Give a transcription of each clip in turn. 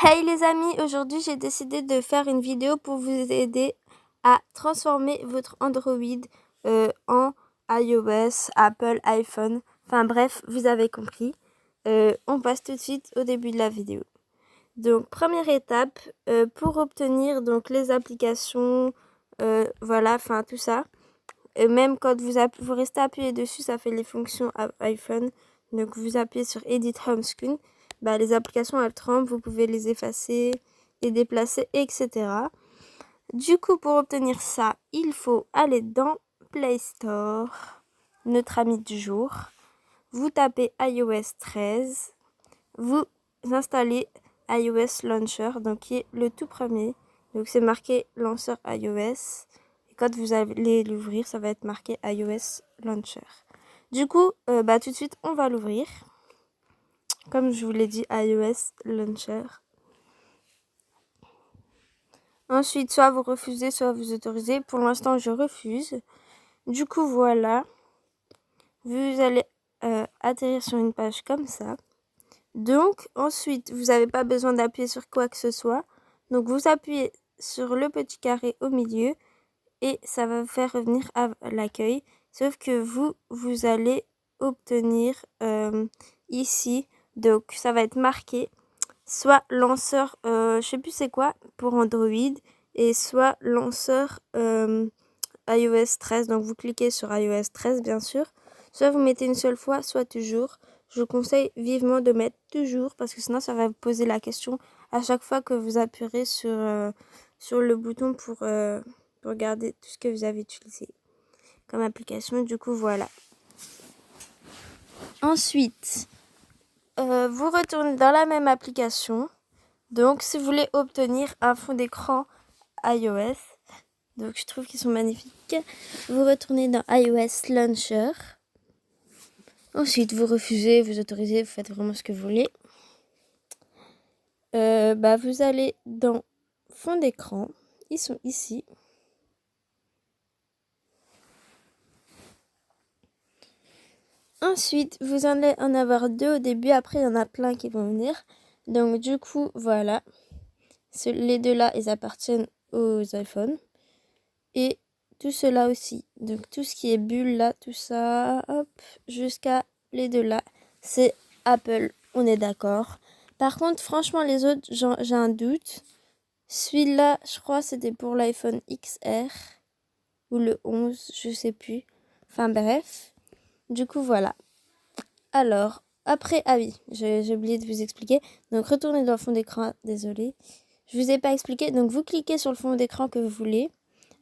Hey les amis, aujourd'hui j'ai décidé de faire une vidéo pour vous aider à transformer votre Android en iOS, Apple, iPhone. Enfin bref, vous avez compris. On passe tout de suite au début de la vidéo. Donc première étape, pour obtenir donc les applications, voilà, enfin tout ça. Et même quand vous restez appuyé dessus, ça fait les fonctions iPhone. Donc vous appuyez sur Edit Home Screen. Bah, les applications elles tremblent, vous pouvez les effacer, les déplacer, etc. Du coup, pour obtenir ça, il faut aller dans Play Store, notre ami du jour. Vous tapez iOS 13. Vous installez iOS Launcher, donc qui est le tout premier. Donc c'est marqué lanceur iOS. Et quand vous allez l'ouvrir, ça va être marqué iOS Launcher. Du coup, tout de suite, on va l'ouvrir. Comme je vous l'ai dit, iOS Launcher. Ensuite, soit vous refusez, soit vous autorisez. Pour l'instant, je refuse. Du coup, voilà. Vous allez atterrir sur une page comme ça. Donc, ensuite, vous n'avez pas besoin d'appuyer sur quoi que ce soit. Donc, vous appuyez sur le petit carré au milieu et ça va vous faire revenir à l'accueil. Sauf que vous allez obtenir ici, donc ça va être marqué soit lanceur, je sais plus c'est quoi, pour Android, et soit lanceur iOS 13. Donc, vous cliquez sur iOS 13, bien sûr. Soit vous mettez une seule fois, soit toujours. Je vous conseille vivement de mettre toujours parce que sinon, ça va vous poser la question à chaque fois que vous appuierez sur le bouton pour regarder tout ce que vous avez utilisé comme application. Du coup, voilà. Ensuite, vous retournez dans la même application. Donc, si vous voulez obtenir un fond d'écran iOS, donc je trouve qu'ils sont magnifiques, vous retournez dans iOS Launcher. Ensuite, vous refusez, vous autorisez, vous faites vraiment ce que vous voulez. Vous allez dans fond d'écran. Ils sont ici. Ensuite, vous allez en avoir deux au début. Après, il y en a plein qui vont venir. Donc, du coup, voilà. Les deux là, ils appartiennent aux iPhones. Et tout cela aussi. Donc, tout ce qui est bulle là, tout ça, hop, jusqu'à les deux là. C'est Apple, on est d'accord. Par contre, franchement, les autres, j'ai un doute. Celui-là, je crois, c'était pour l'iPhone XR. Ou le 11, je sais plus. Enfin, bref. Du coup, voilà. Alors, après, ah oui, j'ai oublié de vous expliquer. Donc, retournez dans le fond d'écran, désolé. Je vous ai pas expliqué. Donc, vous cliquez sur le fond d'écran que vous voulez.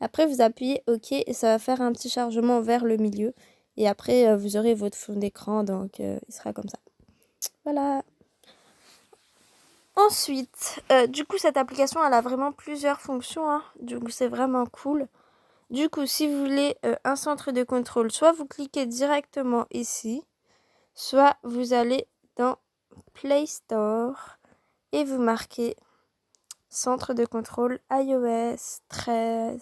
Après, vous appuyez OK et ça va faire un petit chargement vers le milieu. Et après, vous aurez votre fond d'écran, donc il sera comme ça. Voilà. Ensuite, du coup, cette application, elle a vraiment plusieurs fonctions. Hein. Du coup, c'est vraiment cool. Du coup, si vous voulez un centre de contrôle, soit vous cliquez directement ici, soit vous allez dans Play Store et vous marquez centre de contrôle iOS 13.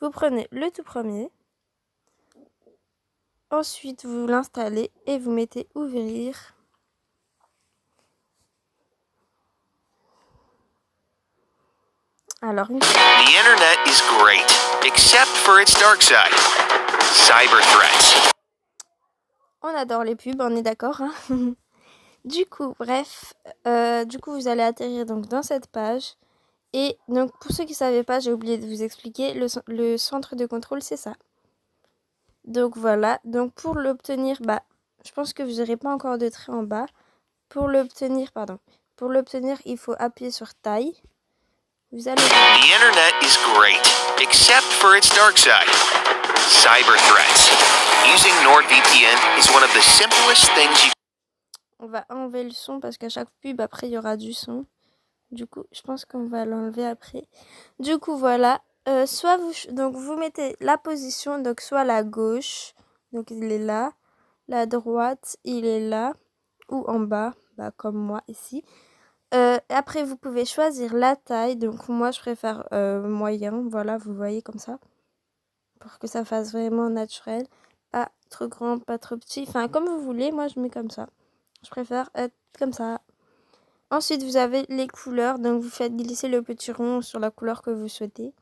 Vous prenez le tout premier. Ensuite, vous l'installez et vous mettez ouvrir. Alors, The internet is great, except for its dark side. Cyber threats. On adore les pubs, on est d'accord. Hein. Du coup, bref, vous allez atterrir donc dans cette page. Et donc, pour ceux qui ne savaient pas, j'ai oublié de vous expliquer, le centre de contrôle, c'est ça. Donc, voilà. Donc, pour l'obtenir, je pense que vous n'aurez pas encore de trait en bas. Pour l'obtenir, il faut appuyer sur taille. Vous allez... The internet is great, except for its dark side. Cyber threats. Using NordVPN is one of the simplest things you... On va enlever le son parce qu'à chaque pub, après, il y aura du son. Du coup, je pense qu'on va l'enlever après. Du coup, voilà. Soit vous mettez la position, donc soit la gauche, donc il est là. La droite, il est là. Ou en bas, comme moi ici. Après, vous pouvez choisir la taille. Donc, moi, je préfère moyen. Voilà, vous voyez comme ça. Pour que ça fasse vraiment naturel. Pas trop grand, pas trop petit. Enfin, comme vous voulez. Moi, je mets comme ça. Je préfère être comme ça. Ensuite, vous avez les couleurs. Donc, vous faites glisser le petit rond sur la couleur que vous souhaitez.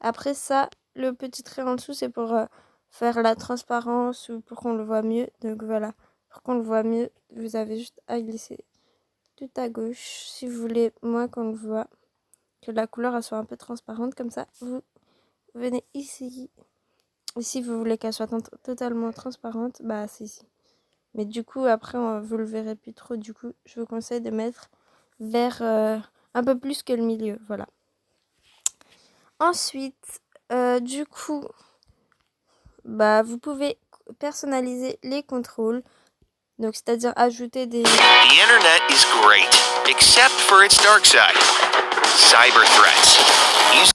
Après ça, le petit trait en dessous, c'est pour faire la transparence ou pour qu'on le voit mieux. Donc, voilà. Pour qu'on le voit mieux, vous avez juste à glisser tout à gauche. Si vous voulez moins qu'on le voit, que la couleur elle soit un peu transparente, comme ça, vous venez ici. Et si vous voulez qu'elle soit totalement transparente, bah c'est ici. Mais du coup, après, vous le verrez plus trop. Du coup, je vous conseille de mettre vers un peu plus que le milieu. Voilà. Ensuite, du coup, bah vous pouvez personnaliser les contrôles. Donc, c'est-à-dire ajouter des... The internet is great, except for its dark side. Cyber threats.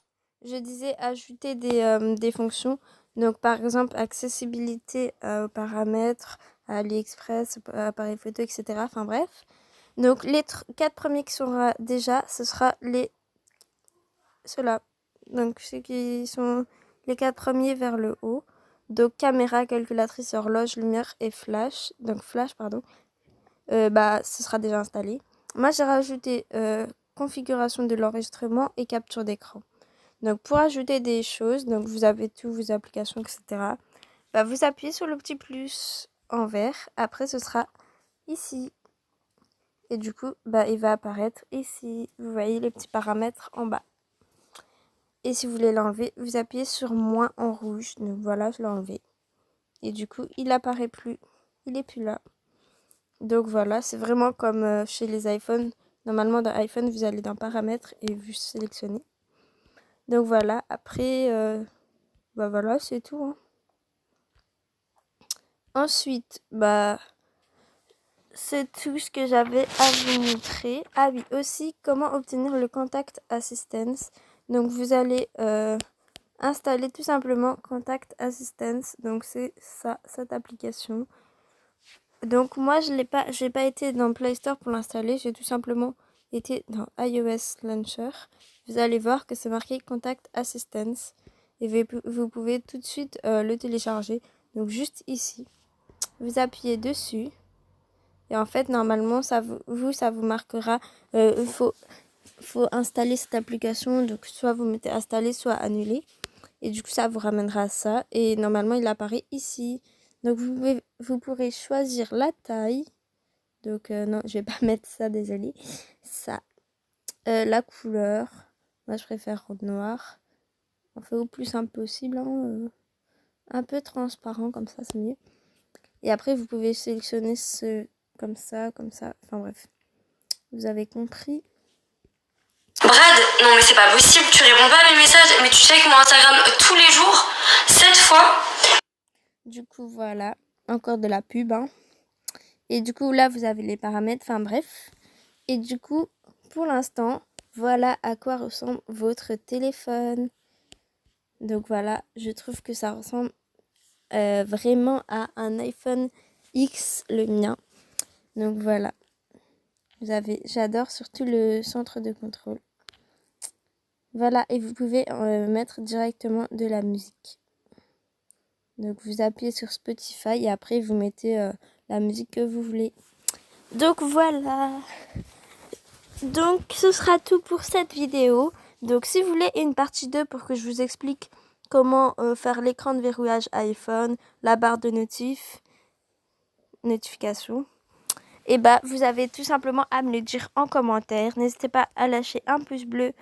Je disais ajouter des fonctions. Donc, par exemple, accessibilité aux paramètres, à AliExpress, appareil photo, etc. Enfin, bref. Donc, les 4 premiers qui seront déjà, ce sera ceux-là. Donc, ceux qui sont les 4 premiers vers le haut. Donc, caméra, calculatrice, horloge, lumière et flash. Donc, flash, pardon. Bah, ce sera déjà installé. Moi, j'ai rajouté configuration de l'enregistrement et capture d'écran. Donc, pour ajouter des choses, donc vous avez tous vos applications, etc. Bah, vous appuyez sur le petit plus en vert. Après, ce sera ici. Et du coup, bah, il va apparaître ici. Vous voyez les petits paramètres en bas. Et si vous voulez l'enlever, vous appuyez sur moins en rouge. Donc voilà, je l'ai enlevé. Et du coup, il apparaît plus. Il est plus là. Donc voilà, c'est vraiment comme chez les iPhones. Normalement, dans iPhone, vous allez dans paramètres et vous sélectionnez. Donc voilà, après, bah voilà, c'est tout. Hein. Ensuite, bah, c'est tout ce que j'avais à vous montrer. Ah oui, aussi, comment obtenir le Contact Assistance. Donc vous allez installer tout simplement Contact Assistance. Donc c'est ça, cette application. Donc moi, j'ai pas été dans Play Store pour l'installer. J'ai tout simplement été dans iOS Launcher. Vous allez voir que c'est marqué Contact Assistance. Et vous pouvez tout de suite le télécharger. Donc juste ici, vous appuyez dessus. Et en fait, normalement, ça vous marquera. Il faut installer cette application. Donc soit vous mettez installer, soit annuler. Et du coup, ça vous ramènera à ça. Et normalement, il apparaît ici. Donc vous pourrez choisir la taille. Donc non, je vais pas mettre ça, désolé. Ça. La couleur. Moi, je préfère en noir. On fait au plus simple possible. Hein, un peu transparent, comme ça, c'est mieux. Et après, vous pouvez sélectionner ce comme ça, comme ça. Enfin bref. Vous avez compris. Brad, non mais c'est pas possible, tu réponds pas à mes messages, mais tu checkes mon Instagram tous les jours, 7 fois. Du coup, voilà. Encore de la pub, hein. Et du coup, là, vous avez les paramètres. Enfin bref. Et du coup, pour l'instant, voilà à quoi ressemble votre téléphone. Donc voilà, je trouve que ça ressemble vraiment à un iPhone X, le mien. Donc voilà. J'adore surtout le centre de contrôle. Voilà, et vous pouvez mettre directement de la musique. Donc vous appuyez sur Spotify et après vous mettez la musique que vous voulez. Donc voilà. Donc ce sera tout pour cette vidéo. Donc si vous voulez une partie 2 pour que je vous explique comment faire l'écran de verrouillage iPhone, la barre de notification, et bah vous avez tout simplement à me le dire en commentaire. N'hésitez pas à lâcher un pouce bleu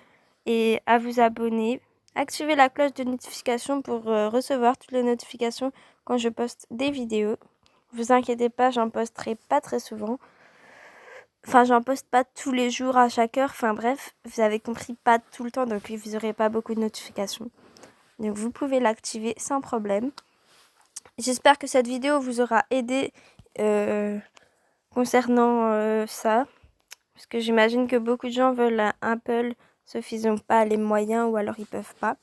et à vous abonner. Activez la cloche de notification pour recevoir toutes les notifications quand je poste des vidéos. Vous inquiétez pas, j'en posterai pas très souvent. Enfin, j'en poste pas tous les jours à chaque heure. Enfin bref, vous avez compris, pas tout le temps, donc vous n'aurez pas beaucoup de notifications. Donc vous pouvez l'activer sans problème. J'espère que cette vidéo vous aura aidé concernant ça. Parce que j'imagine que beaucoup de gens veulent un Apple, sauf qu'ils n'ont pas les moyens ou alors ils peuvent pas.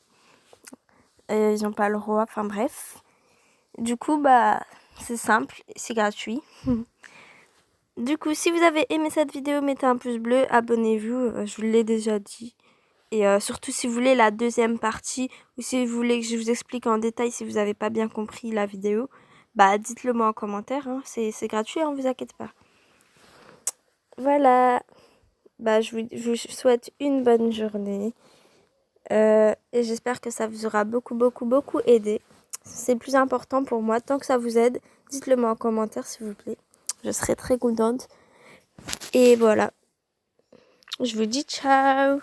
Ils n'ont pas le droit, enfin bref. Du coup, bah, c'est simple, c'est gratuit. Du coup, si vous avez aimé cette vidéo, mettez un pouce bleu, abonnez-vous, je vous l'ai déjà dit. Et surtout si vous voulez la deuxième partie, ou si vous voulez que je vous explique en détail si vous n'avez pas bien compris la vidéo, bah dites-le moi en commentaire, hein. C'est gratuit, hein, vous inquiétez pas. Voilà. je vous souhaite une bonne journée. Et j'espère que ça vous aura beaucoup aidé. C'est le plus important pour moi. Tant que ça vous aide, dites-le moi en commentaire s'il vous plaît. Je serai très contente. Et voilà. Je vous dis ciao.